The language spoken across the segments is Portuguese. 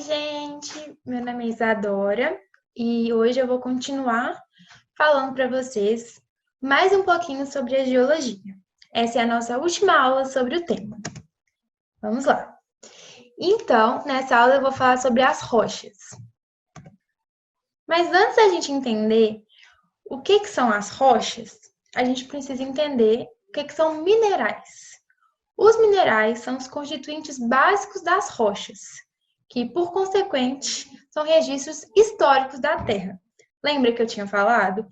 gente! Meu nome é Isadora e hoje eu vou continuar falando para vocês mais um pouquinho sobre a geologia. Essa é a nossa última aula sobre o tema. Vamos lá! Então, nessa aula eu vou falar sobre as rochas. Mas antes da gente entender o que são as rochas, a gente precisa entender o que são minerais. Os minerais são os constituintes básicos das rochas, que, por consequente, são registros históricos da Terra. Lembra que eu tinha falado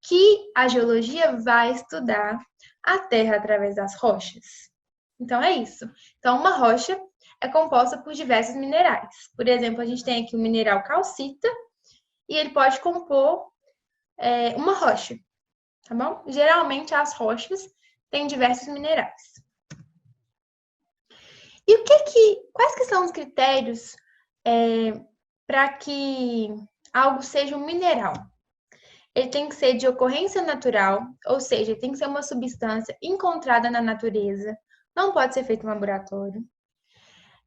que a geologia vai estudar a Terra através das rochas? Então, é isso. Então, uma rocha é composta por diversos minerais. Por exemplo, a gente tem aqui o mineral calcita e ele pode compor uma rocha, tá bom? Geralmente, as rochas têm diversos minerais. E quais que são os critérios para que algo seja um mineral? Ele tem que ser de ocorrência natural, ou seja, tem que ser uma substância encontrada na natureza, não pode ser feito em laboratório.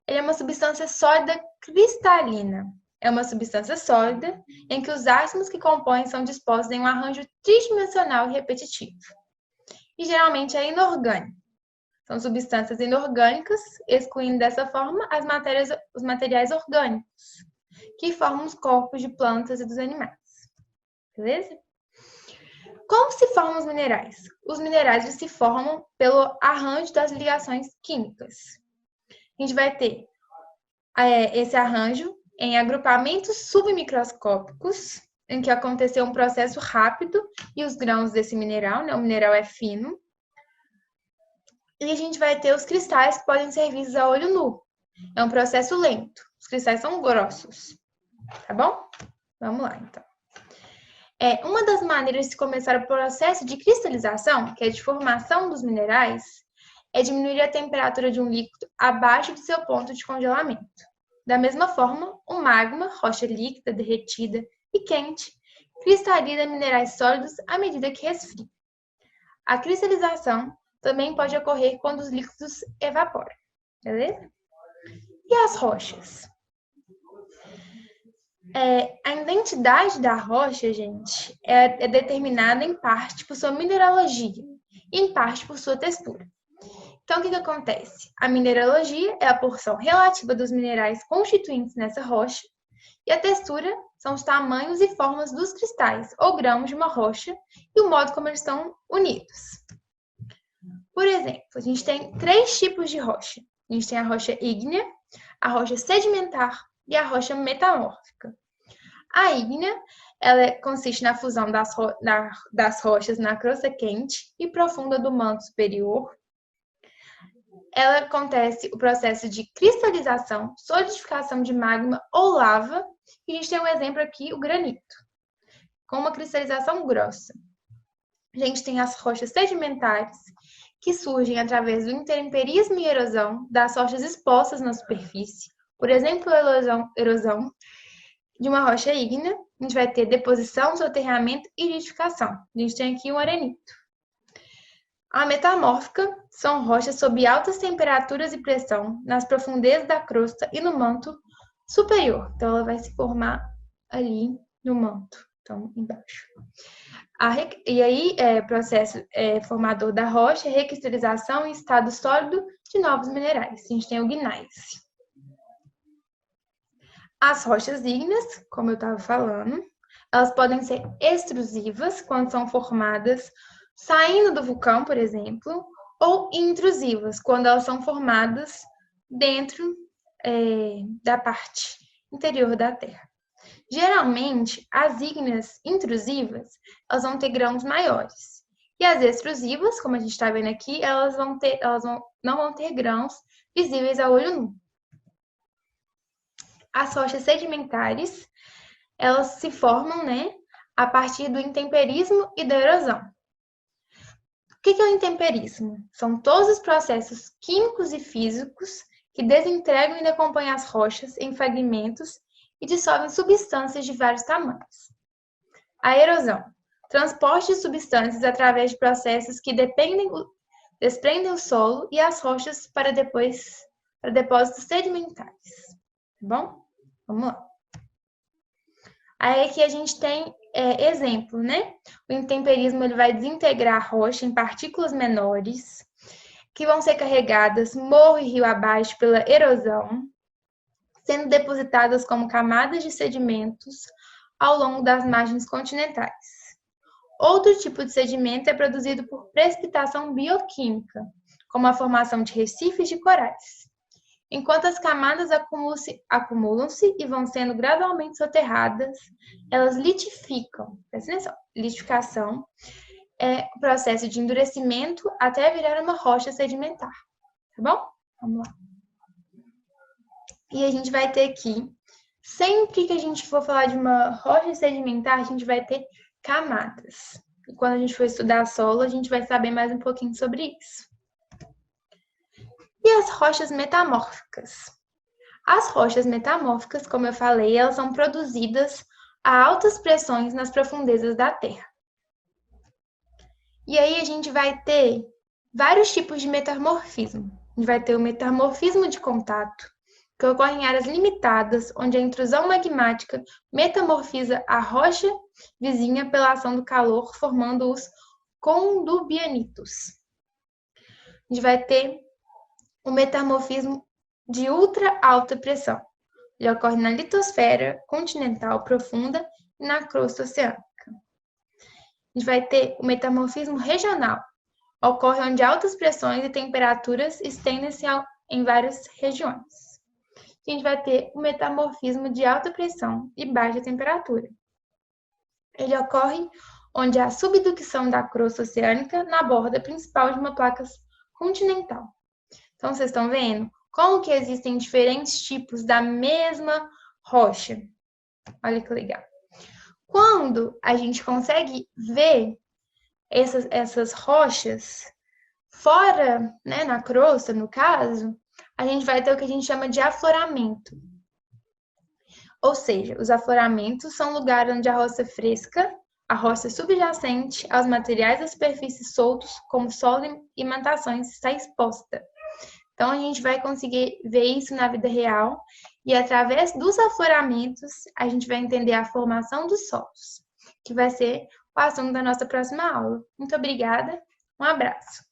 Ele é uma substância sólida cristalina. É uma substância sólida em que os átomos que compõem são dispostos em um arranjo tridimensional e repetitivo. E geralmente é inorgânico. São substâncias inorgânicas, excluindo dessa forma os materiais orgânicos, que formam os corpos de plantas e dos animais. Beleza? Como se formam os minerais? Os minerais se formam pelo arranjo das ligações químicas. A gente vai ter esse arranjo em agrupamentos submicroscópicos, em que aconteceu um processo rápido e os grãos desse mineral, o mineral é fino. E a gente vai ter os cristais que podem ser vistos a olho nu. É um processo lento. Os cristais são grossos. Tá bom? Vamos lá, então. Uma das maneiras de começar o processo de cristalização, que é de formação dos minerais, é diminuir a temperatura de um líquido abaixo do seu ponto de congelamento. Da mesma forma, o magma, rocha líquida, derretida e quente, cristaliza minerais sólidos à medida que resfria. A cristalização também pode ocorrer quando os líquidos evaporam, beleza? E as rochas? A identidade da rocha, gente, é determinada em parte por sua mineralogia e em parte por sua textura. Então, o que acontece? A mineralogia é a porção relativa dos minerais constituintes nessa rocha e a textura são os tamanhos e formas dos cristais ou grãos de uma rocha e o modo como eles estão unidos. Por exemplo, a gente tem 3 tipos de rocha. A gente tem a rocha ígnea, a rocha sedimentar e a rocha metamórfica. A ígnea, ela consiste na fusão das rochas na crosta quente e profunda do manto superior. Ela acontece o processo de cristalização, solidificação de magma ou lava. E a gente tem um exemplo aqui, o granito, com uma cristalização grossa. A gente tem as rochas sedimentares, que surgem através do intemperismo e erosão das rochas expostas na superfície. Por exemplo, a erosão de uma rocha ígnea, a gente vai ter deposição, soterramento e nidificação. A gente tem aqui um arenito. A metamórfica são rochas sob altas temperaturas e pressão nas profundezas da crosta e no manto superior. Então, ela vai se formar ali no manto, então embaixo. E aí, processo formador da rocha, recristalização em estado sólido de novos minerais. A gente tem o gneiss. As rochas ígneas, como eu estava falando, elas podem ser extrusivas quando são formadas saindo do vulcão, por exemplo, ou intrusivas quando elas são formadas dentro da parte interior da Terra. Geralmente, as ígneas intrusivas, elas vão ter grãos maiores. E as extrusivas, como a gente está vendo aqui, elas não vão ter grãos visíveis a olho nu. As rochas sedimentares, elas se formam, a partir do intemperismo e da erosão. O que é o intemperismo? São todos os processos químicos e físicos que desentregam e decompõem as rochas em fragmentos e dissolvem substâncias de vários tamanhos. A erosão. Transporte de substâncias através de processos que desprendem o solo e as rochas para depósitos sedimentares. Tá bom? Vamos lá. Aí aqui a gente tem exemplo, né? O intemperismo ele vai desintegrar a rocha em partículas menores, que vão ser carregadas morro e rio abaixo pela erosão, sendo depositadas como camadas de sedimentos ao longo das margens continentais. Outro tipo de sedimento é produzido por precipitação bioquímica, como a formação de recifes de corais. Enquanto as camadas acumulam-se e vão sendo gradualmente soterradas, elas litificam. Presta atenção. Litificação é o processo de endurecimento até virar uma rocha sedimentar. Tá bom? Vamos lá. E a gente vai ter aqui, sempre que a gente for falar de uma rocha sedimentar, a gente vai ter camadas. E quando a gente for estudar solo, a gente vai saber mais um pouquinho sobre isso. E as rochas metamórficas? As rochas metamórficas, como eu falei, elas são produzidas a altas pressões nas profundezas da Terra. E aí a gente vai ter vários tipos de metamorfismo. A gente vai ter o metamorfismo de contato, que ocorre em áreas limitadas, onde a intrusão magmática metamorfiza a rocha vizinha pela ação do calor, formando os condubianitos. A gente vai ter o metamorfismo de ultra alta pressão. Ele ocorre na litosfera continental profunda e na crosta oceânica. A gente vai ter o metamorfismo regional. Ocorre onde altas pressões e temperaturas estendem-se em várias regiões. A gente vai ter o metamorfismo de alta pressão e baixa temperatura. Ele ocorre onde há subducção da crosta oceânica na borda principal de uma placa continental. Então, vocês estão vendo como que existem diferentes tipos da mesma rocha. Olha que legal. Quando a gente consegue ver essas rochas fora, né, na crosta, no caso, a gente vai ter o que a gente chama de afloramento. Ou seja, os afloramentos são lugares onde a rocha fresca, a rocha subjacente aos materiais da superfície soltos, como solo e imatações, está exposta. Então, a gente vai conseguir ver isso na vida real e, através dos afloramentos, a gente vai entender a formação dos solos, que vai ser o assunto da nossa próxima aula. Muito obrigada, um abraço!